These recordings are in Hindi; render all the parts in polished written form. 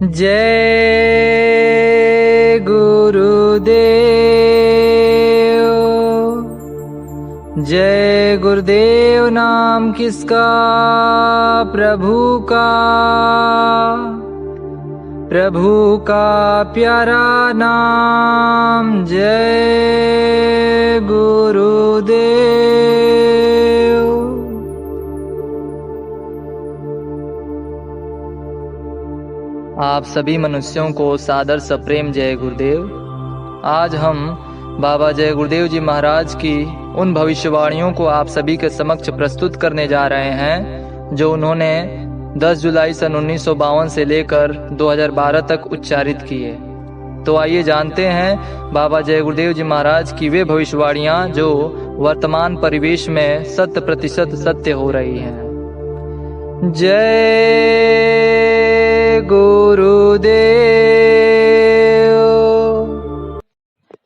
जय गुरुदेव। जय गुरुदेव नाम किसका, प्रभु का प्यारा नाम। जय गुरुदेव। आप सभी मनुष्यों को सादर सप्रेम जय गुरुदेव। आज हम बाबा जय गुरुदेव जी महाराज की उन भविष्यवाणियों को आप सभी के समक्ष प्रस्तुत करने जा रहे हैं जो उन्होंने 10 जुलाई सन 1952 से लेकर 2012 तक उच्चारित किए। तो आइए जानते हैं बाबा जय गुरुदेव जी महाराज की वे भविष्यवाणियां जो वर्तमान परिवेश में 100% सत्य हो रही हैं। जय गुरुदेव।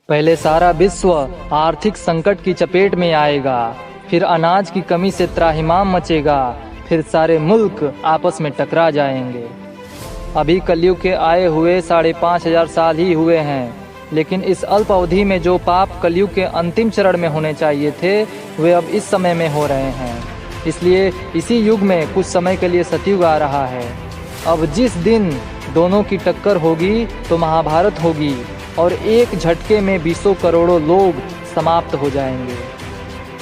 पहले सारा विश्व आर्थिक संकट की चपेट में आएगा, फिर अनाज की कमी से त्राहिमाम मचेगा, फिर सारे मुल्क आपस में टकरा जाएंगे। अभी कलयुग के आए हुए 5,500 साल ही हुए हैं, लेकिन इस अल्प अवधि में जो पाप कलयुग के अंतिम चरण में होने चाहिए थे वे अब इस समय में हो रहे हैं। इसलिए इसी युग में कुछ समय के लिए सतयुग आ रहा है। अब जिस दिन दोनों की टक्कर होगी तो महाभारत होगी और एक झटके में 20 करोड़ों लोग समाप्त हो जाएंगे।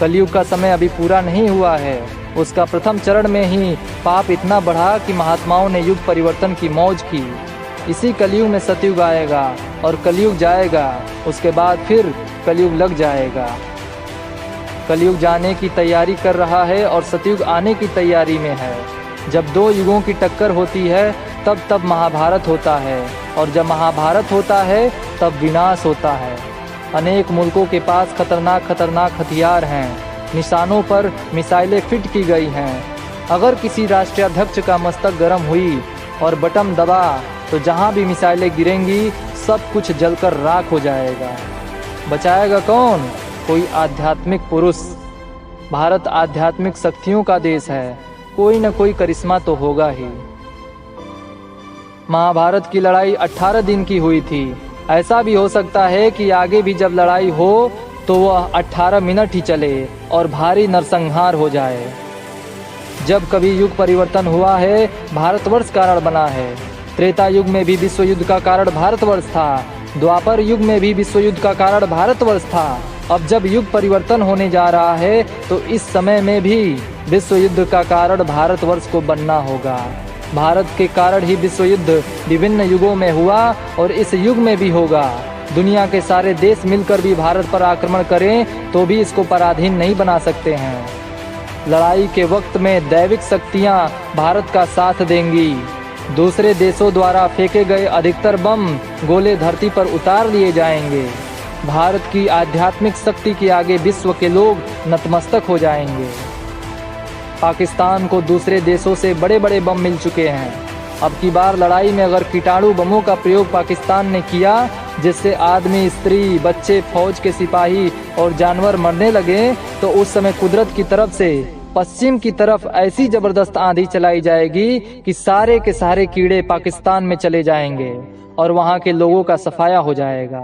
कलयुग का समय अभी पूरा नहीं हुआ है। उसका प्रथम चरण में ही पाप इतना बढ़ा कि महात्माओं ने युग परिवर्तन की मौज की। इसी कलयुग में सतयुग आएगा और कलयुग जाएगा, उसके बाद फिर कलयुग लग जाएगा। कलयुग जाने की तैयारी कर रहा है और सतयुग आने की तैयारी में है। जब दो युगों की टक्कर होती है तब महाभारत होता है, और जब महाभारत होता है तब विनाश होता है। अनेक मुल्कों के पास खतरनाक हथियार हैं। निशानों पर मिसाइलें फिट की गई हैं। अगर किसी राष्ट्राध्यक्ष का मस्तक गर्म हुई और बटन दबा तो जहां भी मिसाइलें गिरेंगी सब कुछ जलकर राख हो जाएगा। बचाएगा कौन? कोई आध्यात्मिक पुरुष। भारत आध्यात्मिक शक्तियों का देश है, कोई न कोई करिश्मा तो होगा ही। महाभारत की लड़ाई 18 दिन की हुई थी। ऐसा भी हो सकता है कि आगे भी जब लड़ाई हो तो वह 18 मिनट ही चले और भारी नरसंहार हो जाए। जब कभी युग परिवर्तन हुआ है भारतवर्ष कारण बना है। त्रेता युग में भी विश्व युद्ध का कारण भारतवर्ष था। द्वापर युग में भी विश्व युद्ध का कारण भारतवर्ष था। अब जब युग परिवर्तन होने जा रहा है तो इस समय में भी विश्व युद्ध का कारण भारतवर्ष को बनना होगा। भारत के कारण ही विश्व युद्ध विभिन्न युगों में हुआ और इस युग में भी होगा। दुनिया के सारे देश मिलकर भी भारत पर आक्रमण करें तो भी इसको पराधीन नहीं बना सकते हैं। लड़ाई के वक्त में दैविक शक्तियां भारत का साथ देंगी। दूसरे देशों द्वारा फेंके गए अधिकतर बम गोले धरती पर उतार लिए जाएंगे। भारत की आध्यात्मिक शक्ति के आगे विश्व के लोग नतमस्तक हो जाएंगे। पाकिस्तान को दूसरे देशों से बड़े बड़े बम मिल चुके हैं। अब की बार लड़ाई में अगर कीटाणु बमों का प्रयोग पाकिस्तान ने किया जिससे आदमी, स्त्री, बच्चे, फौज के सिपाही और जानवर मरने लगे तो उस समय कुदरत की तरफ से पश्चिम की तरफ ऐसी जबरदस्त आंधी चलाई जाएगी कि सारे के सारे कीड़े पाकिस्तान में चले जाएंगे और वहां के लोगों का सफाया हो जाएगा।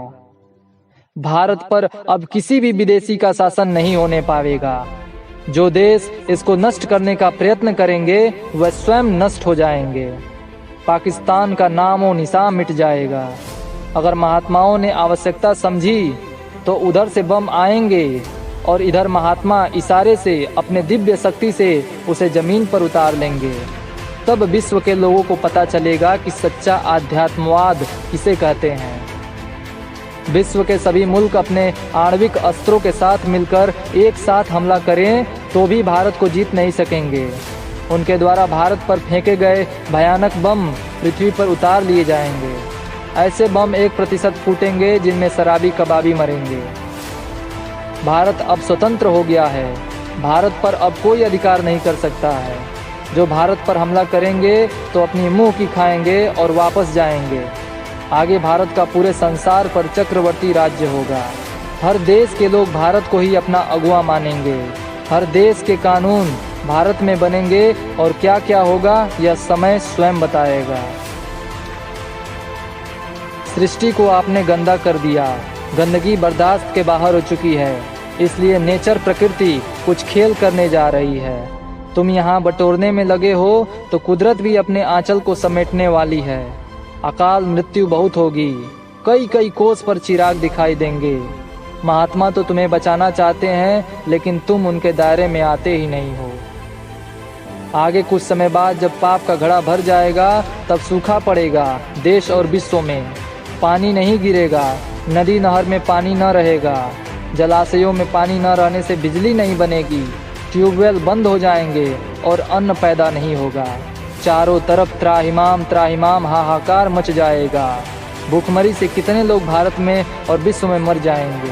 भारत पर अब किसी भी विदेशी का शासन नहीं होने पाएगा। जो देश इसको नष्ट करने का प्रयत्न करेंगे वह स्वयं नष्ट हो जाएंगे। पाकिस्तान का नामो निशान मिट जाएगा। अगर महात्माओं ने आवश्यकता समझी तो उधर से बम आएंगे और इधर महात्मा इशारे से अपने दिव्य शक्ति से उसे जमीन पर उतार लेंगे। तब विश्व के लोगों को पता चलेगा कि सच्चा आध्यात्मवाद किसे कहते हैं। विश्व के सभी मुल्क अपने आणविक अस्त्रों के साथ मिलकर एक साथ हमला करें तो भी भारत को जीत नहीं सकेंगे। उनके द्वारा भारत पर फेंके गए भयानक बम पृथ्वी पर उतार लिए जाएंगे। ऐसे बम 1% फूटेंगे जिनमें शराबी कबाबी मरेंगे। भारत अब स्वतंत्र हो गया है। भारत पर अब कोई अधिकार नहीं कर सकता है। जो भारत पर हमला करेंगे तो अपनी मुंह की खाएंगे और वापस जाएंगे। आगे भारत का पूरे संसार पर चक्रवर्ती राज्य होगा। हर देश के लोग भारत को ही अपना अगुवा मानेंगे। हर देश के कानून भारत में बनेंगे और क्या क्या होगा यह समय स्वयं बताएगा। सृष्टि को आपने गंदा कर दिया। गंदगी बर्दाश्त के बाहर हो चुकी है, इसलिए नेचर प्रकृति कुछ खेल करने जा रही है। तुम यहाँ बटोरने में लगे हो तो कुदरत भी अपने आंचल को समेटने वाली है। अकाल मृत्यु बहुत होगी, कई कई कोस पर चिराग दिखाई देंगे। महात्मा तो तुम्हें बचाना चाहते हैं, लेकिन तुम उनके दायरे में आते ही नहीं हो। आगे कुछ समय बाद जब पाप का घड़ा भर जाएगा, तब सूखा पड़ेगा देश और विश्व में। पानी नहीं गिरेगा, नदी नहर में पानी न रहेगा, जलाशयों में पानी न रहने से बिजली नहीं बनेगी, ट्यूबवेल बंद हो जाएंगे और अन्न पैदा नहीं होगा। चारों तरफ त्राहिमाम त्राहिमाम हाहाकार मच जाएगा। भूखमरी से कितने लोग भारत में और विश्व में मर जाएंगे।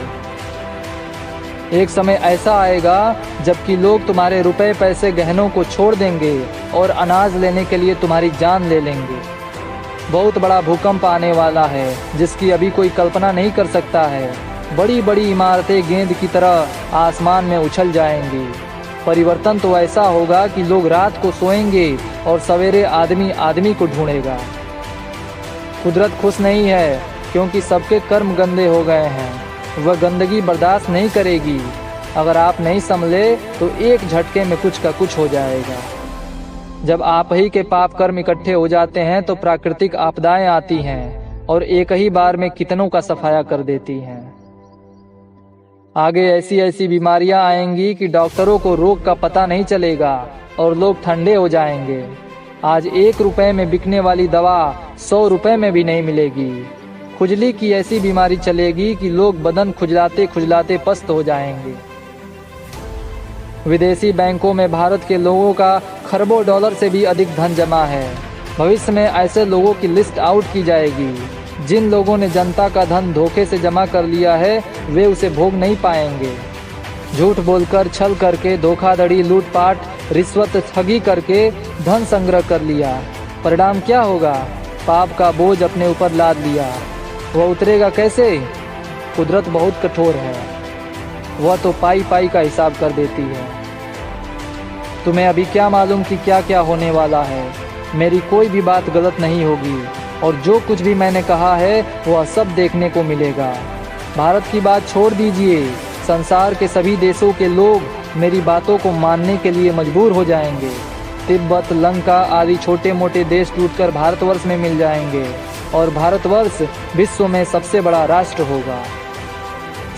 एक समय ऐसा आएगा जबकि लोग तुम्हारे रुपए पैसे गहनों को छोड़ देंगे और अनाज लेने के लिए तुम्हारी जान ले लेंगे। बहुत बड़ा भूकंप आने वाला है जिसकी अभी कोई कल्पना नहीं कर सकता है। बड़ी बड़ी इमारतें गेंद की तरह आसमान में उछल जाएंगी। परिवर्तन तो ऐसा होगा कि लोग रात को सोएंगे और सवेरे आदमी आदमी को ढूंढेगा। कुदरत खुश नहीं है क्योंकि सबके कर्म गंदे हो गए हैं। वह गंदगी बर्दाश्त नहीं करेगी। अगर आप नहीं संभले तो एक झटके में कुछ का कुछ हो जाएगा। जब आप ही के पाप कर्म इकट्ठे हो जाते हैं तो प्राकृतिक आपदाएं आती हैं और एक ही बार में कितनों का सफाया कर देती हैं। आगे ऐसी ऐसी बीमारियां आएंगी कि डॉक्टरों को रोग का पता नहीं चलेगा और लोग ठंडे हो जाएंगे। आज 1 रुपए में बिकने वाली दवा 100 रुपए में भी नहीं मिलेगी। खुजली की ऐसी बीमारी चलेगी कि लोग बदन खुजलाते खुजलाते पस्त हो जाएंगे। विदेशी बैंकों में भारत के लोगों का खरबों डॉलर से भी अधिक धन जमा है। भविष्य में ऐसे लोगों की लिस्ट आउट की जाएगी। जिन लोगों ने जनता का धन धोखे से जमा कर लिया है वे उसे भोग नहीं पाएंगे। झूठ बोलकर, छल करके, धोखाधड़ी, लूटपाट, रिश्वत, ठगी करके धन संग्रह कर लिया। परिणाम क्या होगा? पाप का बोझ अपने ऊपर लाद लिया। वह उतरेगा कैसे? कुदरत बहुत कठोर है, वह तो पाई पाई का हिसाब कर देती है। तुम्हें अभी क्या मालूम कि क्या क्या होने वाला है। मेरी कोई भी बात गलत नहीं होगी और जो कुछ भी मैंने कहा है वह सब देखने को मिलेगा। भारत की बात छोड़ दीजिए, संसार के सभी देशों के लोग मेरी बातों को मानने के लिए मजबूर हो जाएंगे। तिब्बत, लंका आदि छोटे मोटे देश टूटकर भारतवर्ष में मिल जाएंगे और भारतवर्ष विश्व में सबसे बड़ा राष्ट्र होगा।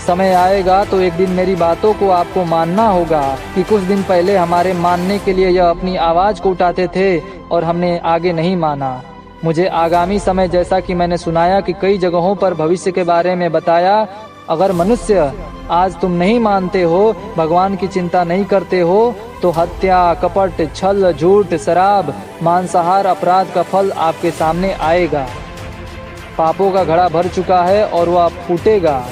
समय आएगा तो एक दिन मेरी बातों को आपको मानना होगा कि कुछ दिन पहले हमारे मानने के लिए यह अपनी आवाज़ को उठाते थे और हमने आगे नहीं माना। मुझे आगामी समय, जैसा कि मैंने सुनाया कि कई जगहों पर भविष्य के बारे में बताया, अगर मनुष्य आज तुम नहीं मानते हो, भगवान की चिंता नहीं करते हो, तो हत्या, कपट, छल, झूठ, शराब, मांसाहार अपराध का फल आपके सामने आएगा। पापों का घड़ा भर चुका है और वह फूटेगा।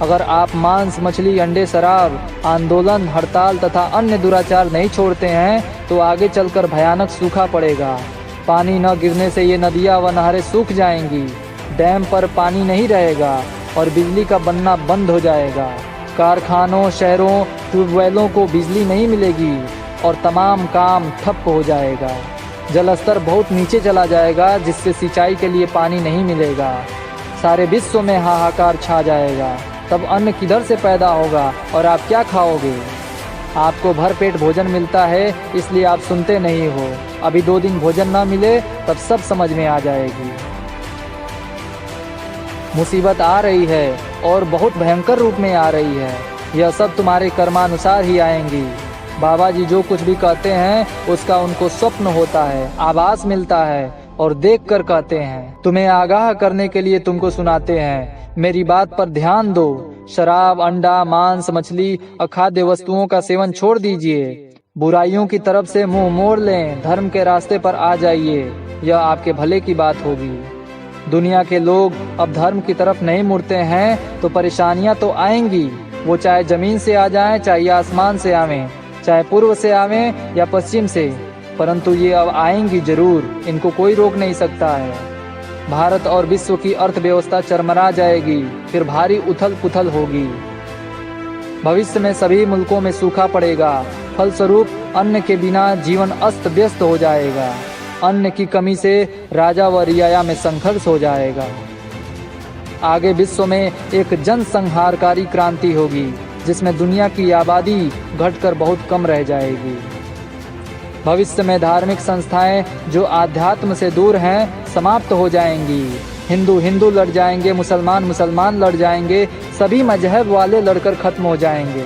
अगर आप मांस, मछली, अंडे, शराब, आंदोलन, हड़ताल तथा अन्य दुराचार नहीं छोड़ते हैं तो आगे चलकर भयानक सूखा पड़ेगा। पानी न गिरने से ये नदियाँ व नहरें सूख जाएंगी। डैम पर पानी नहीं रहेगा और बिजली का बनना बंद हो जाएगा। कारखानों, शहरों, ट्यूबवेलों को बिजली नहीं मिलेगी और तमाम काम ठप हो जाएगा। जल स्तर बहुत नीचे चला जाएगा जिससे सिंचाई के लिए पानी नहीं मिलेगा। सारे विश्व में हाहाकार छा जाएगा। तब अन्न किधर से पैदा होगा और आप क्या खाओगे? आपको भर पेट भोजन मिलता है इसलिए आप सुनते नहीं हो। अभी 2 दिन भोजन ना मिले तब सब समझ में आ जाएगी। मुसीबत आ रही है और बहुत भयंकर रूप में आ रही है। यह सब तुम्हारे कर्मानुसार ही आएंगी। बाबा जी जो कुछ भी कहते हैं उसका उनको स्वप्न होता है, आभास मिलता है और देख कर कहते हैं। तुम्हें आगाह करने के लिए तुमको सुनाते हैं। मेरी बात पर ध्यान दो। शराब, अंडा, मांस, मछली, अखाद्य वस्तुओं का सेवन छोड़ दीजिए। बुराइयों की तरफ से मुंह मोड़ लें, धर्म के रास्ते पर आ जाइए। यह आपके भले की बात होगी। दुनिया के लोग अब धर्म की तरफ नहीं मुड़ते हैं तो परेशानियां तो आएंगी। वो चाहे जमीन से आ जाएं, चाहे आसमान से आवें, चाहे पूर्व से आवें या पश्चिम से, परंतु ये अब आएंगी जरूर। इनको कोई रोक नहीं सकता है। भारत और विश्व की अर्थव्यवस्था चरमरा जाएगी, फिर भारी उथल पुथल होगी। भविष्य में सभी मुल्कों में सूखा पड़ेगा। फलस्वरूप अन्न के बिना जीवन अस्त व्यस्त हो जाएगा। अन्न की कमी से राजा व रियाया में संघर्ष हो जाएगा। आगे विश्व में एक जनसंहारकारी क्रांति होगी जिसमें दुनिया की आबादी घटकर बहुत कम रह जाएगी। भविष्य में धार्मिक संस्थाएं जो आध्यात्म से दूर हैं समाप्त हो जाएंगी। हिंदू हिंदू लड़ जाएंगे, मुसलमान मुसलमान लड़ जाएंगे, सभी मजहब वाले लड़कर खत्म हो जाएंगे।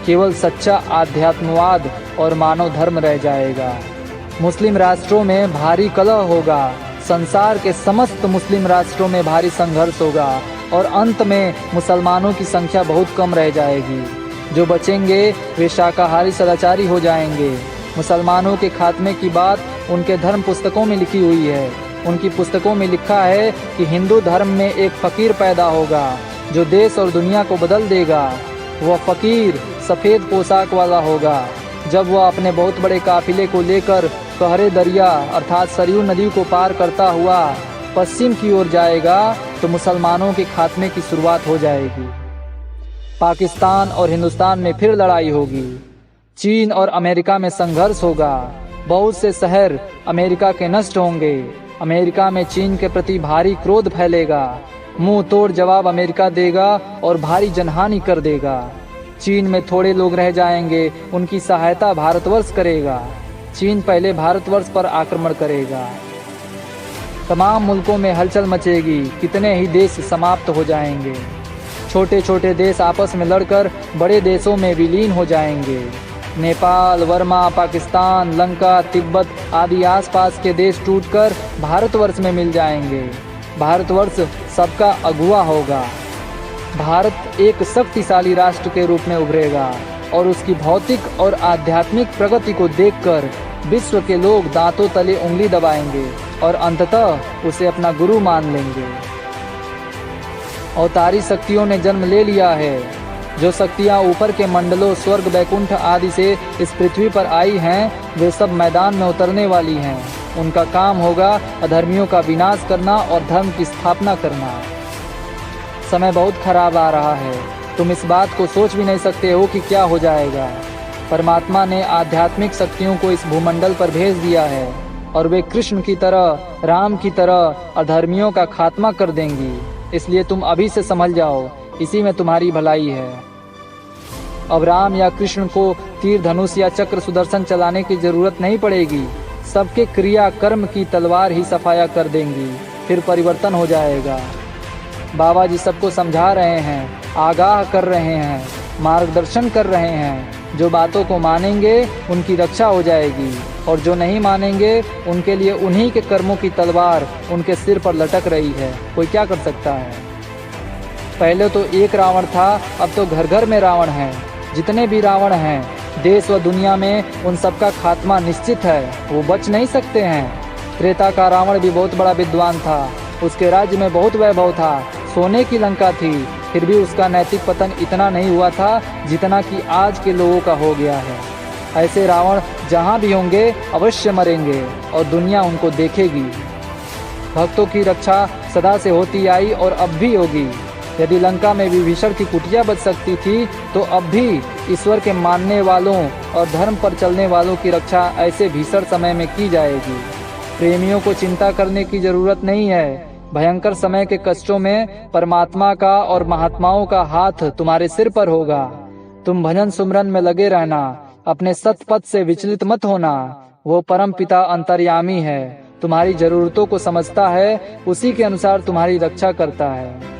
केवल सच्चा आध्यात्मवाद और मानव धर्म रह जाएगा। मुस्लिम राष्ट्रों में भारी कलह होगा, संसार के समस्त मुस्लिम राष्ट्रों में भारी संघर्ष होगा और अंत में मुसलमानों की संख्या बहुत कम रह जाएगी। जो बचेंगे वे शाकाहारी सदाचारी हो जाएंगे। मुसलमानों के खात्मे की बात उनके धर्म पुस्तकों में लिखी हुई है। उनकी पुस्तकों में लिखा है कि हिंदू धर्म में एक फकीर पैदा होगा जो देश और दुनिया को बदल देगा। वह फकीर सफ़ेद पोशाक वाला होगा। जब वह अपने बहुत बड़े काफिले को लेकर कहरे दरिया अर्थात सरयू नदी को पार करता हुआ पश्चिम की ओर जाएगा तो मुसलमानों के खात्मे की शुरुआत हो जाएगी। पाकिस्तान और हिंदुस्तान में फिर लड़ाई होगी। चीन और अमेरिका में संघर्ष होगा। बहुत से शहर अमेरिका के नष्ट होंगे। अमेरिका में चीन के प्रति भारी क्रोध फैलेगा। मुंह तोड़ जवाब अमेरिका देगा और भारी जनहानि कर देगा। चीन में थोड़े लोग रह जाएंगे, उनकी सहायता भारतवर्ष करेगा। चीन पहले भारतवर्ष पर आक्रमण करेगा। तमाम मुल्कों में हलचल मचेगी, कितने ही देश समाप्त हो जाएंगे। छोटे छोटे देश आपस में लड़कर बड़े देशों में विलीन हो जाएंगे। नेपाल, वर्मा, पाकिस्तान, लंका, तिब्बत आदि आसपास के देश टूटकर भारतवर्ष में मिल जाएंगे। भारतवर्ष सबका अगुवा होगा। भारत एक शक्तिशाली राष्ट्र के रूप में उभरेगा और उसकी भौतिक और आध्यात्मिक प्रगति को देखकर विश्व के लोग दांतों तले उंगली दबाएंगे और अंततः उसे अपना गुरु मान लेंगे। अवतारी शक्तियों ने जन्म ले लिया है। जो शक्तियाँ ऊपर के मंडलों, स्वर्ग, बैकुंठ आदि से इस पृथ्वी पर आई हैं, वे सब मैदान में उतरने वाली हैं। उनका काम होगा अधर्मियों का विनाश करना और धर्म की स्थापना करना। समय बहुत खराब आ रहा है। तुम इस बात को सोच भी नहीं सकते हो कि क्या हो जाएगा। परमात्मा ने आध्यात्मिक शक्तियों को इस भूमंडल पर भेज दिया है और वे कृष्ण की तरह, राम की तरह अधर्मियों का खात्मा कर देंगी। इसलिए तुम अभी से समझ जाओ, इसी में तुम्हारी भलाई है। अब राम या कृष्ण को तीर, धनुष या चक्र, सुदर्शन चलाने की जरूरत नहीं पड़ेगी। सबके क्रिया कर्म की तलवार ही सफाया कर देंगी, फिर परिवर्तन हो जाएगा। बाबा जी सबको समझा रहे हैं, आगाह कर रहे हैं, मार्गदर्शन कर रहे हैं। जो बातों को मानेंगे उनकी रक्षा हो जाएगी और जो नहीं मानेंगे उनके लिए उन्हीं के कर्मों की तलवार उनके सिर पर लटक रही है। कोई क्या कर सकता है। पहले तो एक रावण था, अब तो घर घर में रावण है। जितने भी रावण हैं देश व दुनिया में, उन सबका खात्मा निश्चित है, वो बच नहीं सकते हैं। त्रेता का रावण भी बहुत बड़ा विद्वान था। उसके राज्य में बहुत वैभव था, सोने की लंका थी, फिर भी उसका नैतिक पतन इतना नहीं हुआ था जितना कि आज के लोगों का हो गया है। ऐसे रावण जहाँ भी होंगे अवश्य मरेंगे और दुनिया उनको देखेगी। भक्तों की रक्षा सदा से होती आई और अब भी होगी। यदि लंका में विभीषण की कुटिया बच सकती थी तो अब भी ईश्वर के मानने वालों और धर्म पर चलने वालों की रक्षा ऐसे भीषण समय में की जाएगी। प्रेमियों को चिंता करने की जरूरत नहीं है। भयंकर समय के कष्टों में परमात्मा का और महात्माओं का हाथ तुम्हारे सिर पर होगा। तुम भजन सुमरन में लगे रहना, अपने सतपथ से विचलित मत होना। वो परम पिता अंतर्यामी है, तुम्हारी जरूरतों को समझता है, उसी के अनुसार तुम्हारी रक्षा करता है।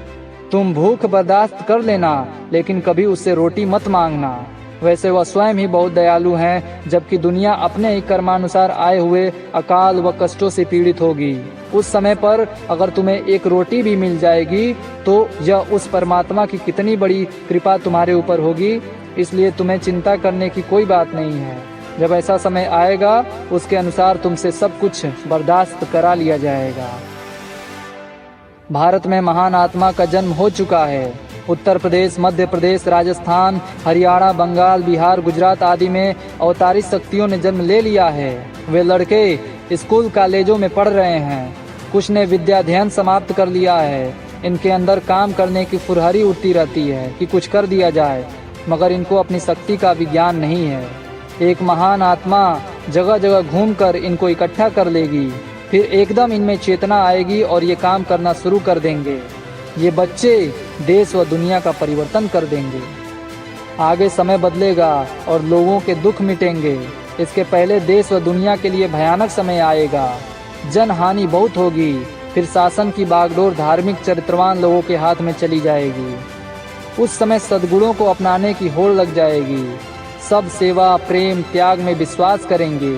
तुम भूख बर्दाश्त कर लेना, लेकिन कभी उससे रोटी मत मांगना। वैसे वह स्वयं ही बहुत दयालु हैं, जबकि दुनिया अपने ही कर्मानुसार आए हुए अकाल व कष्टों से पीड़ित होगी। उस समय पर अगर तुम्हें एक रोटी भी मिल जाएगी तो यह उस परमात्मा की कितनी बड़ी कृपा तुम्हारे ऊपर होगी। इसलिए तुम्हें चिंता करने की कोई बात नहीं है। जब ऐसा समय आएगा उसके अनुसार तुमसे सब कुछ बर्दाश्त करा लिया जाएगा। भारत में महान आत्मा का जन्म हो चुका है। उत्तर प्रदेश, मध्य प्रदेश, राजस्थान, हरियाणा, बंगाल, बिहार, गुजरात आदि में अवतारी शक्तियों ने जन्म ले लिया है। वे लड़के स्कूल कॉलेजों में पढ़ रहे हैं। कुछ ने विद्याध्ययन समाप्त कर लिया है। इनके अंदर काम करने की फुरहरी उठती रहती है कि कुछ कर दिया जाए, मगर इनको अपनी शक्ति का विज्ञान नहीं है। एक महान आत्मा जगह जगह घूमकर इनको इकट्ठा कर लेगी, फिर एकदम इनमें चेतना आएगी और ये काम करना शुरू कर देंगे। ये बच्चे देश व दुनिया का परिवर्तन कर देंगे। आगे समय बदलेगा और लोगों के दुख मिटेंगे। इसके पहले देश व दुनिया के लिए भयानक समय आएगा। जन हानि बहुत होगी। फिर शासन की बागडोर धार्मिक चरित्रवान लोगों के हाथ में चली जाएगी। उस समय सद्गुणों को अपनाने की होड़ लग जाएगी। सब सेवा, प्रेम, त्याग में विश्वास करेंगे।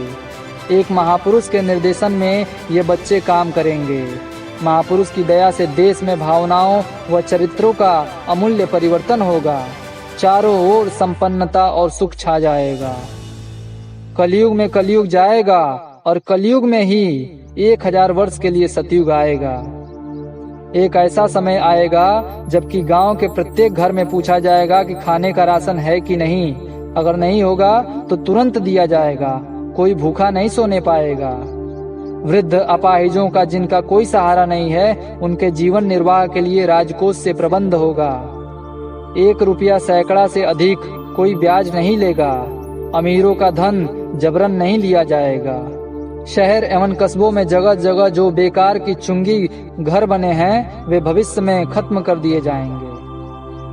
एक महापुरुष के निर्देशन में ये बच्चे काम करेंगे। महापुरुष की दया से देश में भावनाओं व चरित्रों का अमूल्य परिवर्तन होगा। चारों ओर संपन्नता और सुख छा जाएगा। कलयुग में कलयुग जाएगा और कलयुग में ही 1000 वर्ष के लिए सतयुग आएगा। एक ऐसा समय आएगा जबकि गांव के प्रत्येक घर में पूछा जाएगा कि खाने का राशन है कि नहीं। अगर नहीं होगा तो तुरंत दिया जाएगा। कोई भूखा नहीं सोने पाएगा। वृद्ध अपाहिजों का जिनका कोई सहारा नहीं है, उनके जीवन निर्वाह के लिए राजकोष से प्रबंध होगा। 1 रुपया सैकड़ा से अधिक कोई ब्याज नहीं लेगा। अमीरों का धन जबरन नहीं लिया जाएगा। शहर एवं कस्बों में जगह जगह जो बेकार की चुंगी घर बने हैं, वे भविष्य में खत्म कर दिए जाएंगे।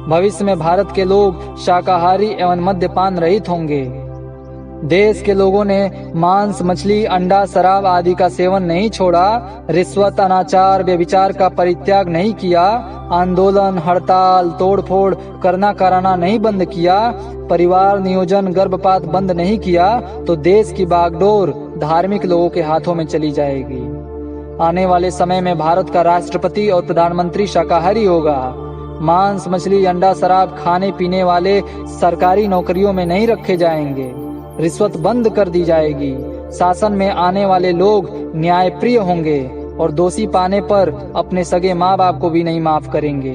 भविष्य में भारत के लोग शाकाहारी एवं मद्यपान रहित होंगे। देश के लोगों ने मांस, मछली, अंडा, शराब आदि का सेवन नहीं छोड़ा। रिश्वत, अनाचार, व्यभिचार का परित्याग नहीं किया। आंदोलन, हड़ताल, तोड़फोड़ करना कराना नहीं बंद किया। परिवार नियोजन, गर्भपात बंद नहीं किया तो देश की बागडोर धार्मिक लोगों के हाथों में चली जाएगी। आने वाले समय में भारत का राष्ट्रपति और प्रधानमंत्री शाकाहारी होगा। मांस, मछली, अंडा, शराब खाने पीने वाले सरकारी नौकरियों में नहीं रखे जाएंगे। रिश्वत बंद कर दी जाएगी। शासन में आने वाले लोग न्यायप्रिय होंगे और दोषी पाने पर अपने सगे माँ बाप को भी नहीं माफ करेंगे।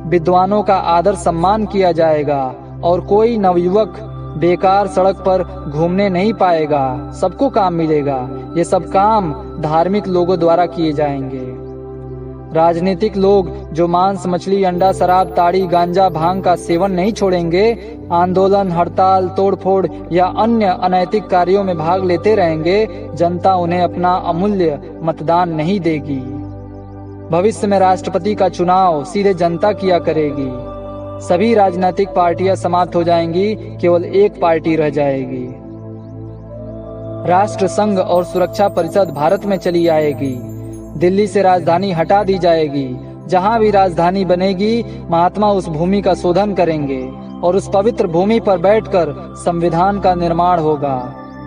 विद्वानों का आदर सम्मान किया जाएगा और कोई नवयुवक बेकार सड़क पर घूमने नहीं पाएगा। सबको काम मिलेगा। ये सब काम धार्मिक लोगों द्वारा किए जाएंगे। राजनीतिक लोग जो मांस, मछली, अंडा, शराब, ताड़ी, गांजा, भांग का सेवन नहीं छोड़ेंगे, आंदोलन, हड़ताल, तोड़फोड़ या अन्य अनैतिक कार्यों में भाग लेते रहेंगे, जनता उन्हें अपना अमूल्य मतदान नहीं देगी। भविष्य में राष्ट्रपति का चुनाव सीधे जनता किया करेगी। सभी राजनीतिक पार्टियां समाप्त हो जाएंगी। केवल एक पार्टी रह जाएगी। राष्ट्र संघ और सुरक्षा परिषद भारत में चली आएगी। दिल्ली से राजधानी हटा दी जाएगी। जहां भी राजधानी बनेगी, महात्मा उस भूमि का शोधन करेंगे और उस पवित्र भूमि पर बैठकर संविधान का निर्माण होगा।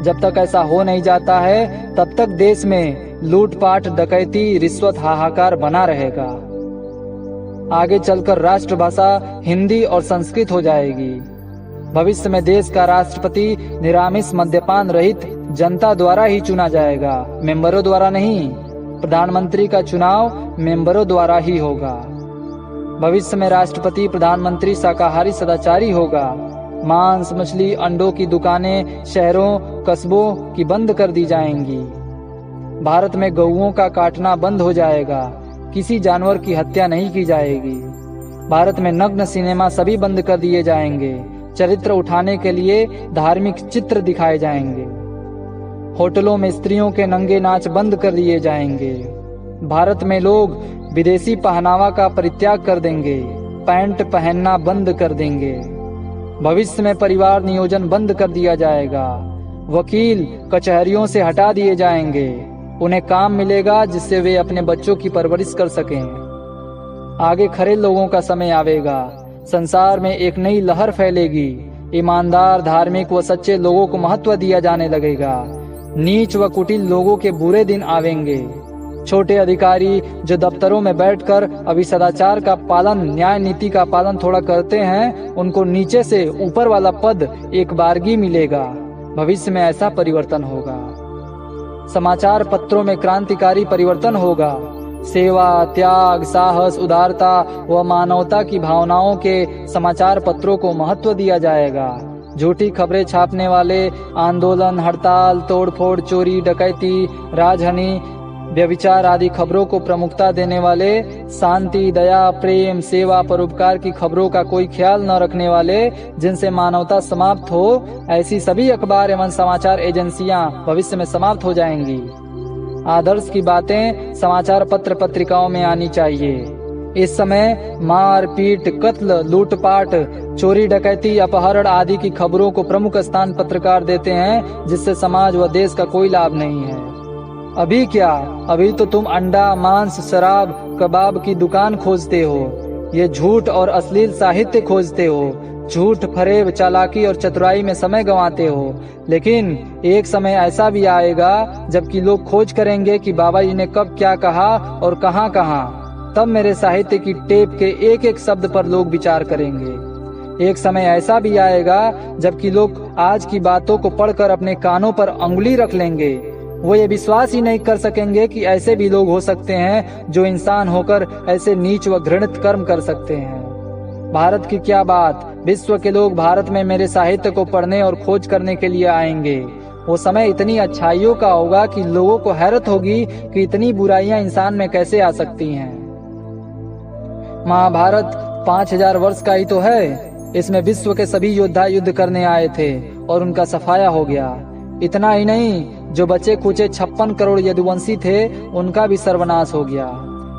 जब तक ऐसा हो नहीं जाता है, तब तक देश में लूटपाट, डकैती, रिश्वत, हाहाकार बना रहेगा। आगे चलकर राष्ट्रभाषा हिंदी और संस्कृत हो जाएगी। भविष्य में देश का राष्ट्रपति निरामिष, मद्यपान रहित जनता द्वारा ही चुना जाएगा, मेंबरों द्वारा नहीं। प्रधानमंत्री का चुनाव मेंबरों द्वारा ही होगा। भविष्य में राष्ट्रपति, प्रधानमंत्री शाकाहारी सदाचारी होगा। मांस, मछली, अंडों की दुकानें शहरों, कस्बों की बंद कर दी जाएंगी। भारत में गौओं का काटना बंद हो जाएगा। किसी जानवर की हत्या नहीं की जाएगी। भारत में नग्न सिनेमा सभी बंद कर दिए जाएंगे। चरित्र उठाने के लिए धार्मिक चित्र दिखाए जाएंगे। होटलों में स्त्रियों के नंगे नाच बंद कर दिए जाएंगे। भारत में लोग विदेशी पहनावा का परित्याग कर देंगे। पैंट पहनना बंद कर देंगे। भविष्य में परिवार नियोजन बंद कर दिया जाएगा। वकील कचहरियों से हटा दिए जाएंगे। उन्हें काम मिलेगा जिससे वे अपने बच्चों की परवरिश कर सकें। आगे खरे लोगों का समय आवेगा। संसार में एक नई लहर फैलेगी। ईमानदार, धार्मिक व सच्चे लोगों को महत्व दिया जाने लगेगा। नीच व कुटिल लोगों के बुरे दिन आवेंगे। छोटे अधिकारी जो दफ्तरों में बैठकर अभी सदाचार का पालन, न्याय नीति का पालन थोड़ा करते हैं, उनको नीचे से ऊपर वाला पद एक बारगी मिलेगा। भविष्य में ऐसा परिवर्तन होगा। समाचार पत्रों में क्रांतिकारी परिवर्तन होगा। सेवा, त्याग, साहस, उदारता व मानवता की भावनाओं के समाचार पत्रों को महत्व दिया जाएगा। झूठी खबरें छापने वाले, आंदोलन, हड़ताल, तोड़फोड़, चोरी, डकैती, राजहानि, व्यभिचार आदि खबरों को प्रमुखता देने वाले, शांति, दया, प्रेम, सेवा, परोपकार की खबरों का कोई ख्याल न रखने वाले, जिनसे मानवता समाप्त हो, ऐसी सभी अखबार एवं समाचार एजेंसियां भविष्य में समाप्त हो जाएंगी। आदर्श की बातें समाचार पत्र पत्रिकाओं में आनी चाहिए। इस समय मार पीट, कत्ल, लूटपाट, चोरी डकैती, अपहरण आदि की खबरों को प्रमुख स्थान पत्रकार देते हैं, जिससे समाज व देश का कोई लाभ नहीं है। अभी क्या, अभी तो तुम अंडा, मांस, शराब, कबाब की दुकान खोजते हो। ये झूठ और अश्लील साहित्य खोजते हो। झूठ, फरेब, चालाकी और चतुराई में समय गंवाते हो। लेकिन एक समय ऐसा भी आएगा जबकि लोग खोज करेंगे कि बाबा जी ने कब क्या कहा और कहाँ कहा। तब मेरे साहित्य की टेप के एक एक शब्द पर लोग विचार करेंगे। एक समय ऐसा भी आएगा जबकि लोग आज की बातों को पढ़कर अपने कानों पर अंगुली रख लेंगे। वो ये विश्वास ही नहीं कर सकेंगे कि ऐसे भी लोग हो सकते हैं जो इंसान होकर ऐसे नीच व घृणित कर्म कर सकते हैं। भारत की क्या बात, विश्व के लोग भारत में मेरे साहित्य को पढ़ने और खोज करने के लिए आएंगे। वो समय इतनी अच्छाइयों का होगा कि लोगों को हैरत होगी कि इतनी बुराइयां इंसान में कैसे आ सकती हैं। महाभारत 5000 वर्ष का ही तो है। इसमें विश्व के सभी योद्धा युद्ध करने आए थे और उनका सफाया हो गया। इतना ही नहीं, जो बचे कुचे 56 करोड़ यदुवंशी थे उनका भी सर्वनाश हो गया।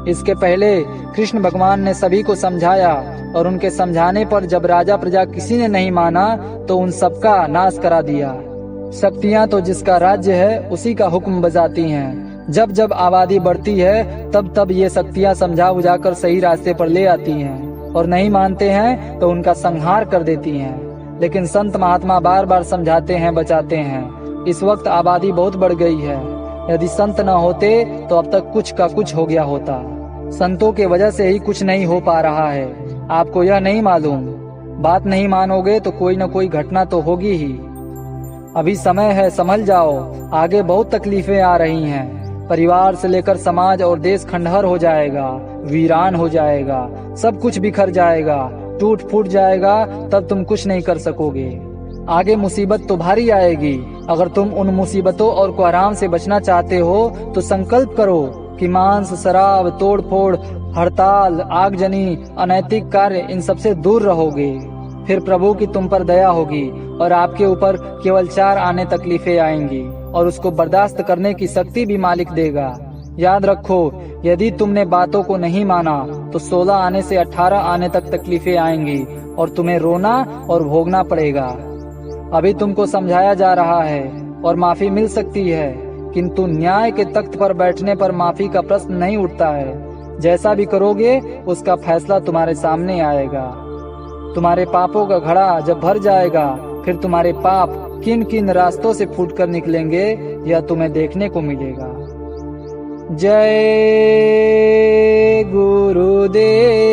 इसके पहले कृष्ण भगवान ने सभी को समझाया और उनके समझाने पर जब राजा प्रजा किसी ने नहीं माना तो उन सबका नाश करा दिया। शक्तियां तो जिसका राज्य है उसी का हुक्म बजाती हैं। जब जब आबादी बढ़ती है तब तब ये शक्तियां समझा बुझाकर सही रास्ते पर ले आती हैं और नहीं मानते हैं तो उनका संहार कर देती हैं। लेकिन संत महात्मा बार बार समझाते हैं, बचाते हैं। इस वक्त आबादी बहुत बढ़ गई है। यदि संत न होते तो अब तक कुछ का कुछ हो गया होता। संतों के वजह से ही कुछ नहीं हो पा रहा है। आपको यह नहीं मालूम? बात नहीं मानोगे तो कोई न कोई घटना तो होगी ही। अभी समय है, संभल जाओ। आगे बहुत तकलीफें आ रही हैं। परिवार से लेकर समाज और देश खंडहर हो जाएगा, वीरान हो जाएगा, सब कुछ बिखर जाएगा, टूट फूट जाएगा। तब तुम कुछ नहीं कर सकोगे। आगे मुसीबत तो भारी आएगी। अगर तुम उन मुसीबतों और कुहराम से बचना चाहते हो तो संकल्प करो कि मांस, शराब, तोड़ फोड़, हड़ताल, आगजनी, अनैतिक कार्य, इन सबसे दूर रहोगे। फिर प्रभु की तुम पर दया होगी और आपके ऊपर केवल 4 आने तकलीफें आएंगी और उसको बर्दाश्त करने की शक्ति भी मालिक देगा। याद रखो, यदि तुमने बातों को नहीं माना तो 16 आने से 18 आने तक तकलीफें आएंगी और तुम्हें रोना और भोगना पड़ेगा। अभी तुमको समझाया जा रहा है और माफी मिल सकती है, किंतु न्याय के तख्त पर बैठने पर माफी का प्रश्न नहीं उठता है। जैसा भी करोगे उसका फैसला तुम्हारे सामने आएगा। तुम्हारे पापों का घड़ा जब भर जाएगा फिर तुम्हारे पाप किन किन रास्तों से फूटकर निकलेंगे यह तुम्हें देखने को मिलेगा। जय गुरुदेव।